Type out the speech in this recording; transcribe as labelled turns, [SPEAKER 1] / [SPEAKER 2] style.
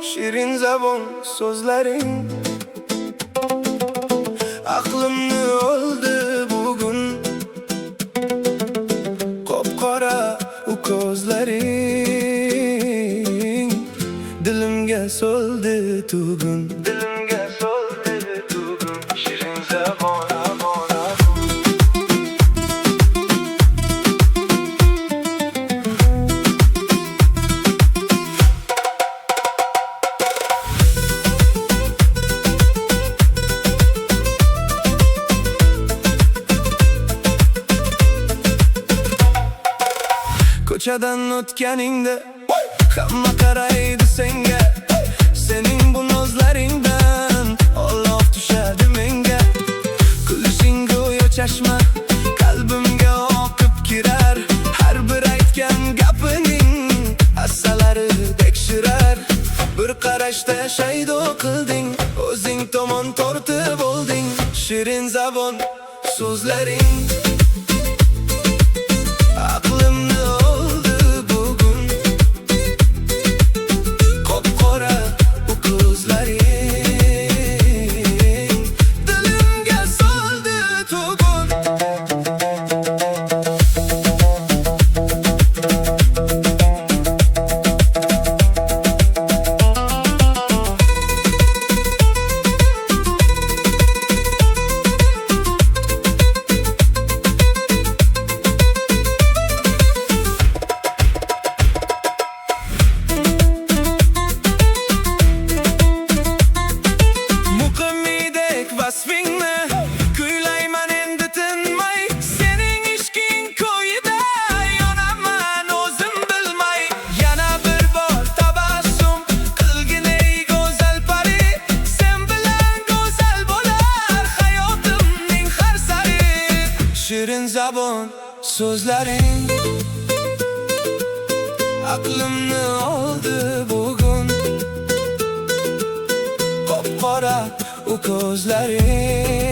[SPEAKER 1] Shirin zabon so'zlaring aqlimni oldi bugun. Qop-qora u ko'zlaring dilimga soldi tugun. Dilimga soldi tugun. Shirin zabon ko'chadan o'tganingda hamma qaraydi senga. Sening bu nozlaringdan Alloh tushadi menga. Kulishing go'yo chashma qalbimga oqib kirar. Har bir aytgan gapining assalari tekshirar. Bir qarashda shaydo qilding, o'zing tomon tortib olding. Shirin zabon so'zlaring aqlimni oldi bugun. Qop-qora u ko'zlaring dilimga soldi tugun. Vasfingni kuylayman endi tinmay. Sening ishqing ko'yida yonaman o'zim bilmay. Yana bir bor tabassum qilgin ey go'zal pari. Sen bilan go'zal bo'lar hayotimning har sari. Shirin zabon so'zlaring aqlimni oldi bugun. Qop-qora u ko'zlaring